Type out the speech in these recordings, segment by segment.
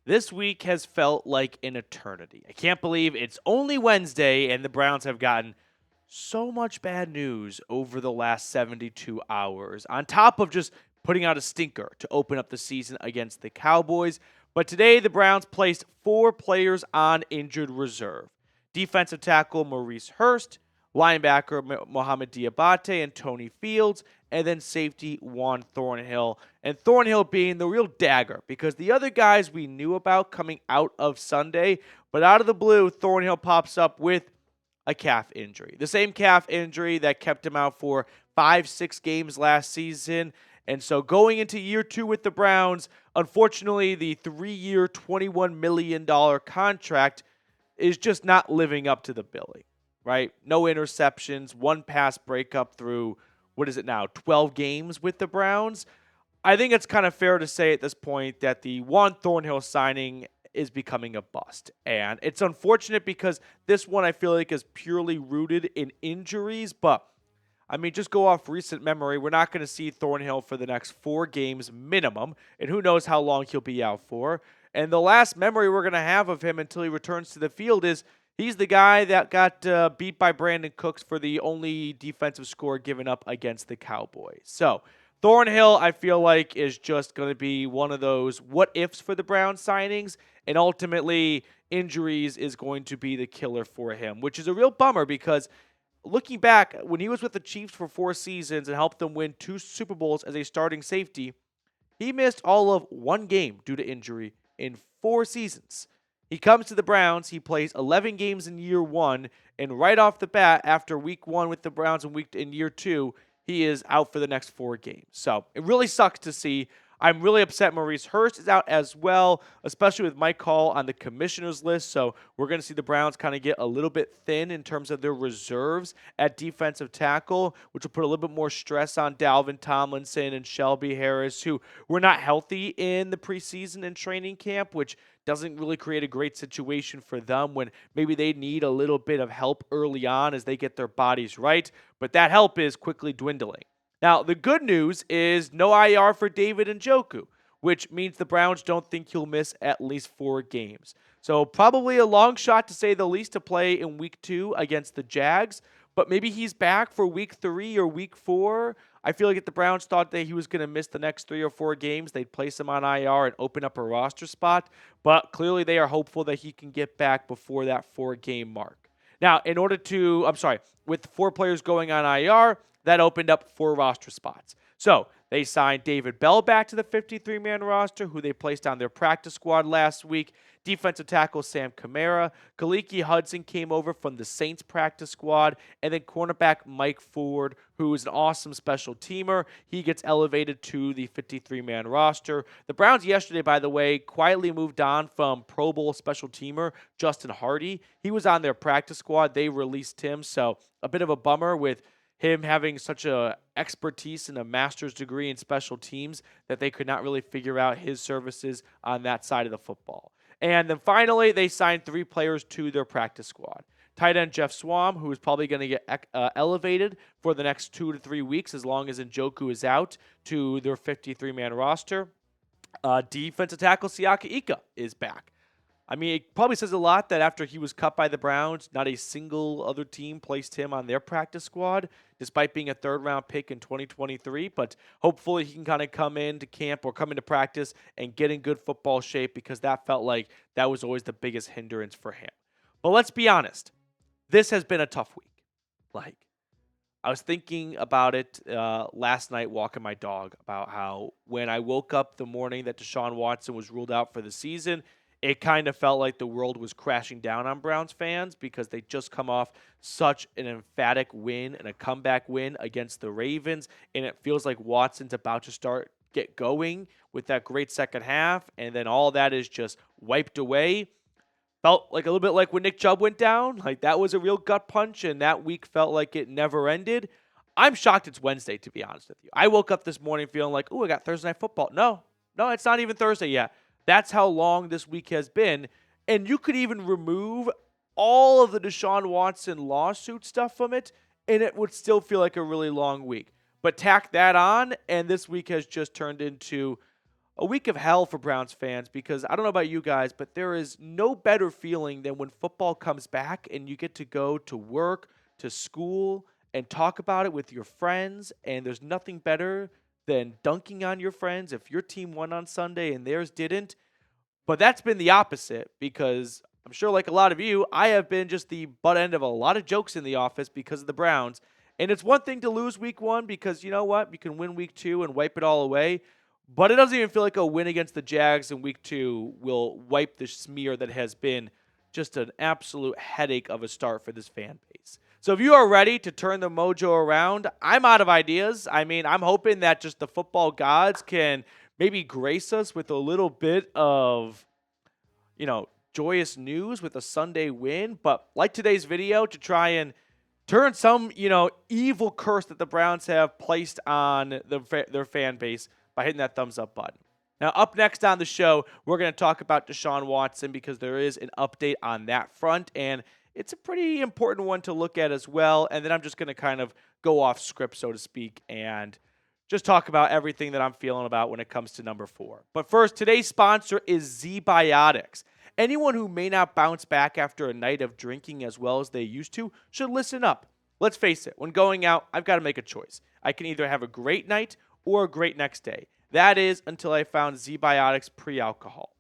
This week has felt like an eternity. I can't believe it's only Wednesday and the Browns have gotten so much bad news over the last 72 hours, on top of just putting out a stinker to open up the season against the Cowboys. But today, the Browns placed 4 players on injured reserve: defensive tackle Maurice Hurst, linebacker Mohamoud Diabate and Tony Fields, and then safety Juan Thornhill. And Thornhill being the real dagger because the other guys we knew about coming out of Sunday, but out of the blue, Thornhill pops up with a calf injury. The same calf injury that kept him out for 5-6 games last season. And so going into year 2 with the Browns, unfortunately, the 3-year, $21 million contract is just not living up to the billing, right? No interceptions, 1 pass breakup through, 12 games with the Browns. I think it's kind of fair to say at this point that the Juan Thornhill signing is becoming a bust. And it's unfortunate because this one I feel like is purely rooted in injuries. But, just go off recent memory. We're not going to see Thornhill for the next 4 games minimum. And who knows how long he'll be out for. And the last memory we're going to have of him until he returns to the field is he's the guy that got beat by Brandon Cooks for the only defensive score given up against the Cowboys. So, Thornhill, I feel like, is just going to be one of those what-ifs for the Browns signings, and ultimately, injuries is going to be the killer for him, which is a real bummer because looking back, when he was with the Chiefs for 4 seasons and helped them win 2 Super Bowls as a starting safety, he missed all of 1 game due to injury in 4 seasons. He comes to the Browns, he plays 11 games in year 1, and right off the bat, after week 1 with the Browns and in year 2, he is out for the next 4 games. So it really sucks to see. I'm really upset Maurice Hurst is out as well, especially with Mike Hall on the commissioner's list. So we're going to see the Browns kind of get a little bit thin in terms of their reserves at defensive tackle, which will put a little bit more stress on Dalvin Tomlinson and Shelby Harris, who were not healthy in the preseason and training camp, which doesn't really create a great situation for them when maybe they need a little bit of help early on as they get their bodies right. But that help is quickly dwindling. Now, the good news is no IR for David Njoku, which means the Browns don't think he'll miss at least 4 games. So probably a long shot to say the least to play in week 2 against the Jags, but maybe he's back for week 3 or week 4. I feel like if the Browns thought that he was going to miss the next 3 or 4 games, they'd place him on IR and open up a roster spot. But clearly they are hopeful that he can get back before that 4-game mark. Now, with 4 players going on IR, that opened up 4 roster spots. So they signed David Bell back to the 53-man roster, who they placed on their practice squad last week. Defensive tackle Sam Kamara. Khaleke Hudson came over from the Saints practice squad. And then cornerback Mike Ford, who is an awesome special teamer. He gets elevated to the 53-man roster. The Browns yesterday, by the way, quietly moved on from Pro Bowl special teamer Justin Hardy. He was on their practice squad. They released him. So a bit of a bummer with him having such a expertise and a master's degree in special teams that they could not really figure out his services on that side of the football. And then finally, they signed 3 players to their practice squad. Tight end Geoff Swaim, who is probably going to get elevated for the next 2 to 3 weeks as long as Njoku is out, to their 53-man roster. Defensive tackle Siaki Ika is back. It probably says a lot that after he was cut by the Browns, not a single other team placed him on their practice squad, despite being a 3rd-round pick in 2023. But hopefully he can kind of come into camp or come into practice and get in good football shape, because that felt like that was always the biggest hindrance for him. But let's be honest. This has been a tough week. I was thinking about it last night walking my dog, about how when I woke up the morning that Deshaun Watson was ruled out for the season, it kind of felt like the world was crashing down on Browns fans because they just come off such an emphatic win and a comeback win against the Ravens, and it feels like Watson's about to get going with that great second half, and then all that is just wiped away. Felt like a little bit like when Nick Chubb went down. Like that was a real gut punch, and that week felt like it never ended. I'm shocked it's Wednesday, to be honest with you. I woke up this morning feeling like, I got Thursday Night Football. No, it's not even Thursday yet. That's how long this week has been. And you could even remove all of the Deshaun Watson lawsuit stuff from it, and it would still feel like a really long week. But tack that on, and this week has just turned into a week of hell for Browns fans because I don't know about you guys, but there is no better feeling than when football comes back and you get to go to work, to school, and talk about it with your friends. And there's nothing better than dunking on your friends if your team won on Sunday and theirs didn't. But that's been the opposite because I'm sure, like a lot of you, I have been just the butt end of a lot of jokes in the office because of the Browns. And it's one thing to lose week one because you know what? You can win week two and wipe it all away. But it doesn't even feel like a win against the Jags in week two will wipe the smear that has been just an absolute headache of a start for this fan base. So if you are ready to turn the mojo around, I'm out of ideas. I mean, I'm hoping that just the football gods can maybe grace us with a little bit of, joyous news with a Sunday win. But like today's video, to try and turn some, evil curse that the Browns have placed on their fan base by hitting that thumbs up button. Now, up next on the show, we're going to talk about Deshaun Watson because there is an update on that front, and it's a pretty important one to look at as well. And then I'm just going to kind of go off script, so to speak, and just talk about everything that I'm feeling about when it comes to number 4. But first, today's sponsor is Z-Biotics. Anyone who may not bounce back after a night of drinking as well as they used to should listen up. Let's face it, when going out, I've got to make a choice. I can either have a great night or a great next day. That is until I found Z-Biotics Pre-Alcohol.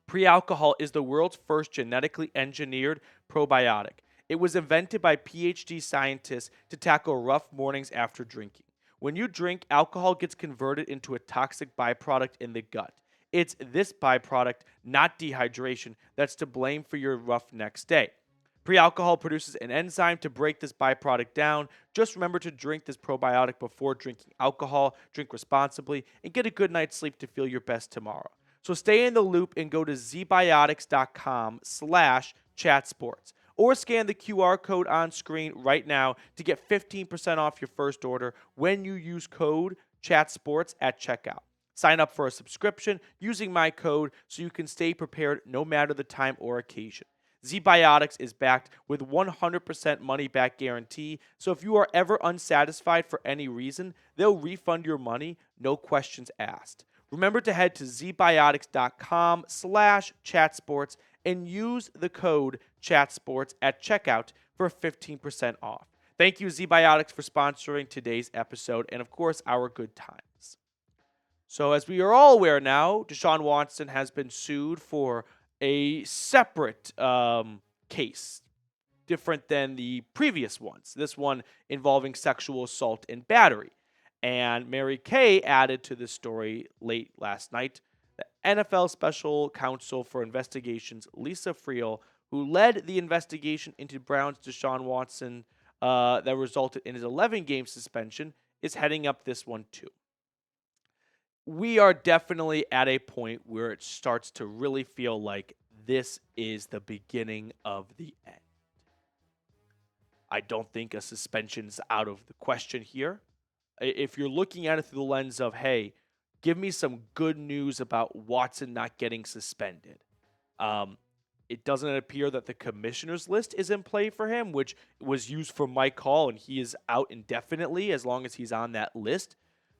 Pre-Alcohol is the world's first genetically engineered probiotic. It was invented by PhD scientists to tackle rough mornings after drinking. When you drink, alcohol gets converted into a toxic byproduct in the gut. It's this byproduct, not dehydration, that's to blame for your rough next day. Pre-alcohol produces an enzyme to break this byproduct down. Just remember to drink this probiotic before drinking alcohol, drink responsibly, and get a good night's sleep to feel your best tomorrow. So stay in the loop and go to zbiotics.com/chatsports or scan the QR code on screen right now to get 15% off your first order when you use code CHATSPORTS at checkout. Sign up for a subscription using my code so you can stay prepared no matter the time or occasion. Z-Biotics is backed with 100% money-back guarantee, so if you are ever unsatisfied for any reason, they'll refund your money, no questions asked. Remember to head to zbiotics.com/chatsports and use the code CHATSPORTS at checkout for 15% off. Thank you, Z-Biotics, for sponsoring today's episode and, of course, our good times. So as we are all aware now, Deshaun Watson has been sued for a separate case, different than the previous ones. This one involving sexual assault and battery. And Mary Kay added to this story late last night the NFL Special Counsel for Investigations, Lisa Friel, who led the investigation into Brown's Deshaun Watson that resulted in his 11-game suspension, is heading up this one too. We are definitely at a point where it starts to really feel like this is the beginning of the end. I don't think a suspension is out of the question here. If you're looking at it through the lens of, hey, give me some good news about Watson not getting suspended. It doesn't appear that the commissioner's list is in play for him, which was used for Mike Hall, and he is out indefinitely as long as he's on that list.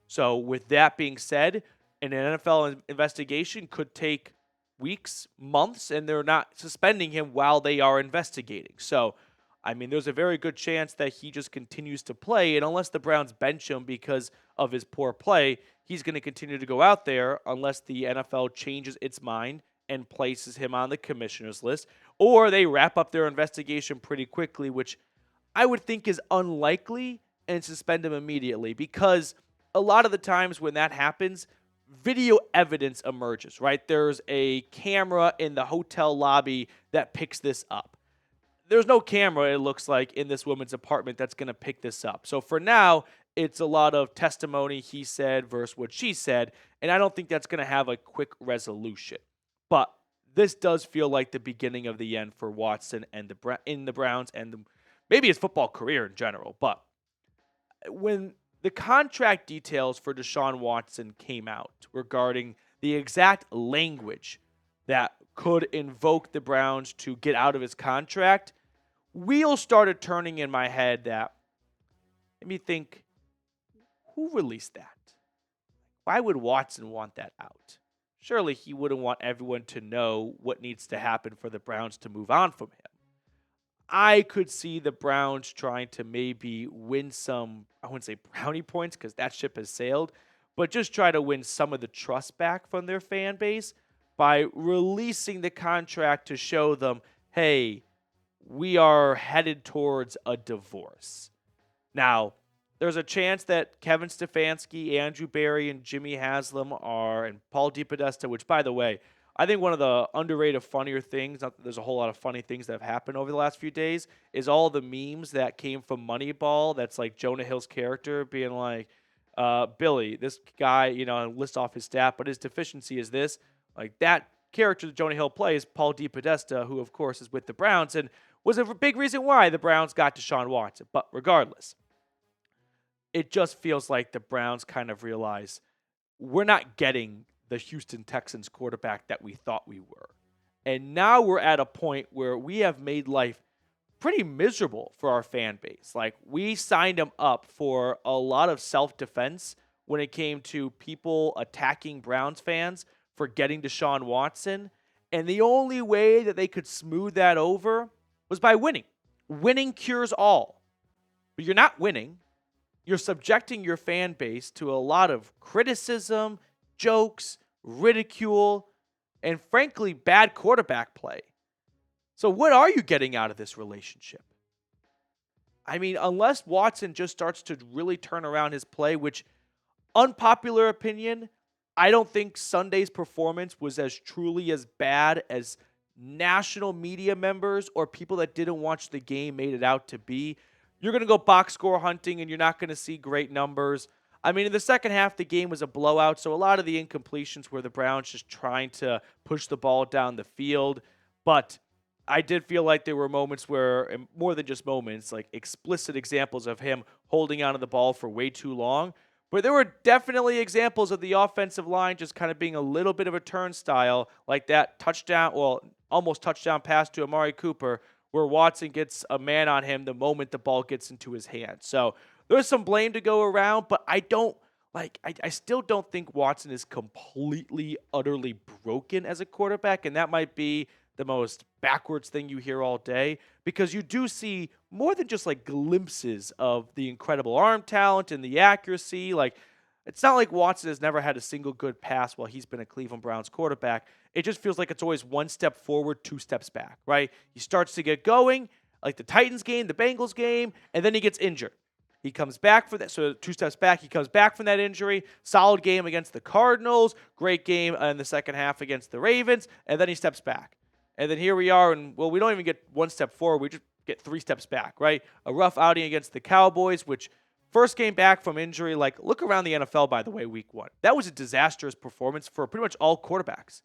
So with that being said, an NFL investigation could take weeks, months, and they're not suspending him while they are investigating. So, I mean, there's a very good chance that he just continues to play, and unless the Browns bench him because of his poor play, he's going to continue to go out there unless the NFL changes its mind and places him on the commissioner's list, or they wrap up their investigation pretty quickly, which I would think is unlikely, and suspend him immediately because a lot of the times when that happens, video evidence emerges, right? There's a camera in the hotel lobby that picks this up. There's no camera, it looks like, in this woman's apartment that's going to pick this up. So for now, it's a lot of testimony, he said versus what she said, and I don't think that's going to have a quick resolution. But this does feel like the beginning of the end for Watson and the Browns and maybe his football career in general. But when the contract details for Deshaun Watson came out regarding the exact language that could invoke the Browns to get out of his contract, wheels started turning in my head that made me think, who released that? why would Watson want that out? Surely he wouldn't want everyone to know what needs to happen for the Browns to move on from him. I could see the Browns trying to maybe win some, I wouldn't say brownie points because that ship has sailed, but just try to win some of the trust back from their fan base by releasing the contract to show them, hey, we are headed towards a divorce. Now, there's a chance that Kevin Stefanski, Andrew Berry, and Jimmy Haslam and Paul DePodesta, which, by the way, I think one of the underrated, funnier things, not that there's a whole lot of funny things that have happened over the last few days, is all the memes that came from Moneyball. That's like Jonah Hill's character being like, Billy, this guy, and list off his stat, but his deficiency is this. Like that character that Jonah Hill plays, Paul DePodesta, who, of course, is with the Browns, and was a big reason why the Browns got Deshaun Watson. But regardless, it just feels like the Browns kind of realize we're not getting the Houston Texans quarterback that we thought we were. And now we're at a point where we have made life pretty miserable for our fan base. Like, we signed him up for a lot of self-defense when it came to people attacking Browns fans for getting Deshaun Watson. And the only way that they could smooth that over was by winning. Winning cures all. But you're not winning. You're subjecting your fan base to a lot of criticism, jokes, ridicule, and frankly, bad quarterback play. So what are you getting out of this relationship? I mean, unless Watson just starts to really turn around his play, which, unpopular opinion, I don't think Sunday's performance was as truly as bad as national media members or people that didn't watch the game made it out to be. You're going to go box score hunting and you're not going to see great numbers. I mean, in the second half, the game was a blowout, so a lot of the incompletions were the Browns just trying to push the ball down the field. But I did feel like there were moments where, and more than just moments, like explicit examples of him holding onto the ball for way too long. But there were definitely examples of the offensive line just kind of being a little bit of a turnstile, like that touchdown, well, almost touchdown pass to Amari Cooper, where Watson gets a man on him the moment the ball gets into his hand. So there's some blame to go around, but I still don't think Watson is completely, utterly broken as a quarterback, and that might be the most backwards thing you hear all day, because you do see more than just like glimpses of the incredible arm talent and the accuracy. Like, it's not like Watson has never had a single good pass while he's been a Cleveland Browns quarterback. It just feels like it's always one step forward, two steps back, right? He starts to get going, like the Titans game, the Bengals game, and then he gets injured. He comes back for that. So 2 steps back, he comes back from that injury. Solid game against the Cardinals. Great game in the second half against the Ravens. And then he steps back. And then here we are, and, well, we don't even get 1 step forward. We just get 3 steps back, right? A rough outing against the Cowboys, which first came back from injury. Like, look around the NFL, by the way, week 1. That was a disastrous performance for pretty much all quarterbacks.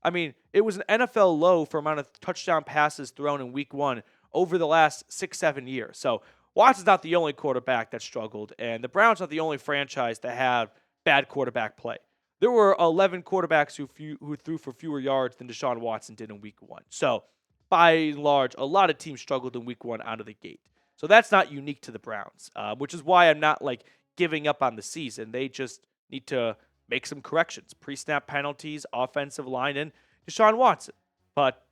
I mean, it was an NFL low for amount of touchdown passes thrown in week 1 over the last 6-7 years. So Watson's not the only quarterback that struggled, and the Browns are the only franchise that have bad quarterback play. There were 11 quarterbacks who threw for fewer yards than Deshaun Watson did in week 1. So, by and large, a lot of teams struggled in week 1 out of the gate. So that's not unique to the Browns, which is why I'm not like giving up on the season. They just need to make some corrections. Pre-snap penalties, offensive line, and Deshaun Watson. But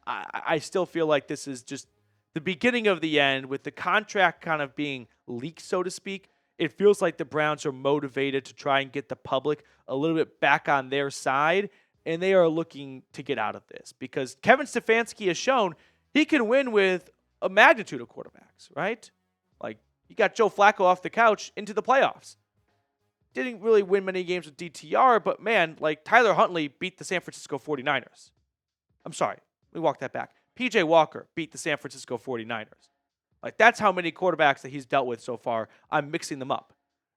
I still feel like this is just the beginning of the end with the contract kind of being leaked, so to speak. It feels like the Browns are motivated to try and get the public a little bit back on their side, and they are looking to get out of this because Kevin Stefanski has shown he can win with a magnitude of quarterbacks, right? Like, he got Joe Flacco off the couch into the playoffs. Didn't really win many games with DTR, but man, like Tyler Huntley beat the San Francisco 49ers. I'm sorry, let me walk that back. PJ Walker beat the San Francisco 49ers. Like, that's how many quarterbacks that he's dealt with so far. I'm mixing them up.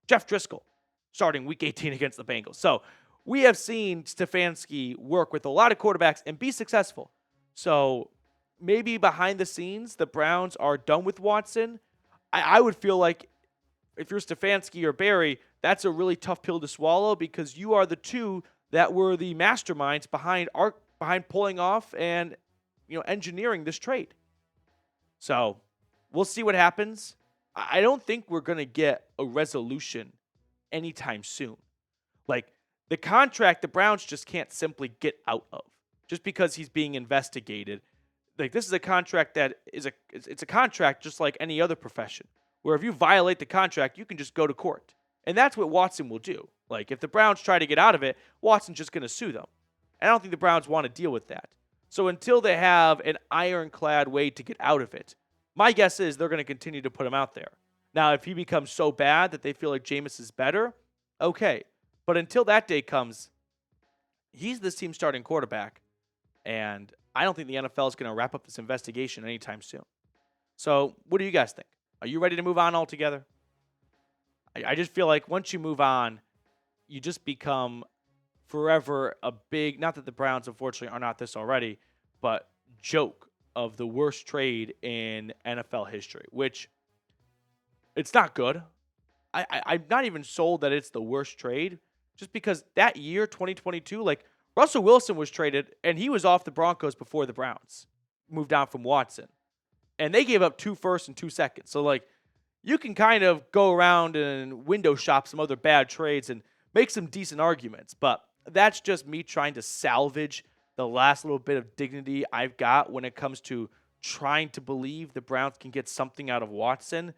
Jeff Driscoll starting week 18 against the Bengals. So we have seen Stefanski work with a lot of quarterbacks and be successful. So maybe behind the scenes, the Browns are done with Watson. I would feel like if you're Stefanski or Barry, that's a really tough pill to swallow because you are the two that were the masterminds behind pulling off and engineering this trade. So we'll see what happens. I don't think we're going to get a resolution anytime soon. Like, the contract, the Browns just can't simply get out of just because he's being investigated. Like, this is a contract that it's a contract just like any other profession, where if you violate the contract, you can just go to court. And that's what Watson will do. Like, if the Browns try to get out of it, Watson's just going to sue them. I don't think the Browns want to deal with that. So until they have an ironclad way to get out of it, my guess is they're going to continue to put him out there. Now, if he becomes so bad that they feel like Jameis is better, okay. But until that day comes, he's this team's starting quarterback. And I don't think the NFL is going to wrap up this investigation anytime soon. So what do you guys think? Are you ready to move on altogether? I just feel like once you move on, you just become forever a big, not that the Browns unfortunately are not this already, but joke of the worst trade in NFL history, which it's not good. I'm not even sold that it's the worst trade, just because that year, 2022, like Russell Wilson was traded and he was off the Broncos before the Browns moved on from Watson. And they gave up 2 firsts and 2 seconds. So, like, you can kind of go around and window shop some other bad trades and make some decent arguments. But that's just me trying to salvage the last little bit of dignity I've got when it comes to trying to believe the Browns can get something out of Watson.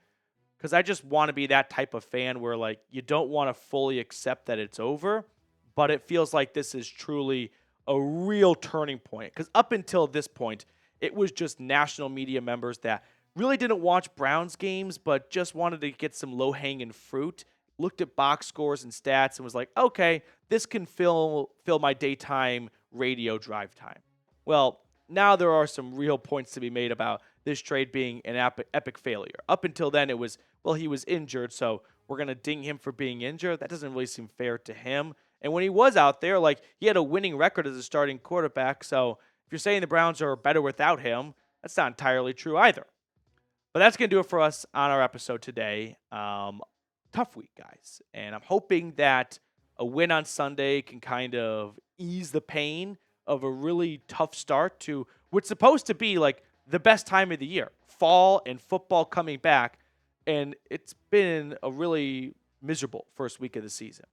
Because I just want to be that type of fan where, like, you don't want to fully accept that it's over, but it feels like this is truly a real turning point. Because up until this point, it was just national media members that really didn't watch Browns games, but just wanted to get some low-hanging fruit, looked at box scores and stats, and was like, okay, this can fill my daytime radio drive time. Well, now there are some real points to be made about this trade being an epic failure. Up until then, it was, well, he was injured, so we're going to ding him for being injured. That doesn't really seem fair to him. And when he was out there, like, he had a winning record as a starting quarterback, so if you're saying the Browns are better without him, that's not entirely true either. But that's going to do it for us on our episode today. Tough week, guys. And I'm hoping that a win on Sunday can kind of ease the pain of a really tough start to what's supposed to be like the best time of the year. Fall and football coming back. And it's been a really miserable first week of the season.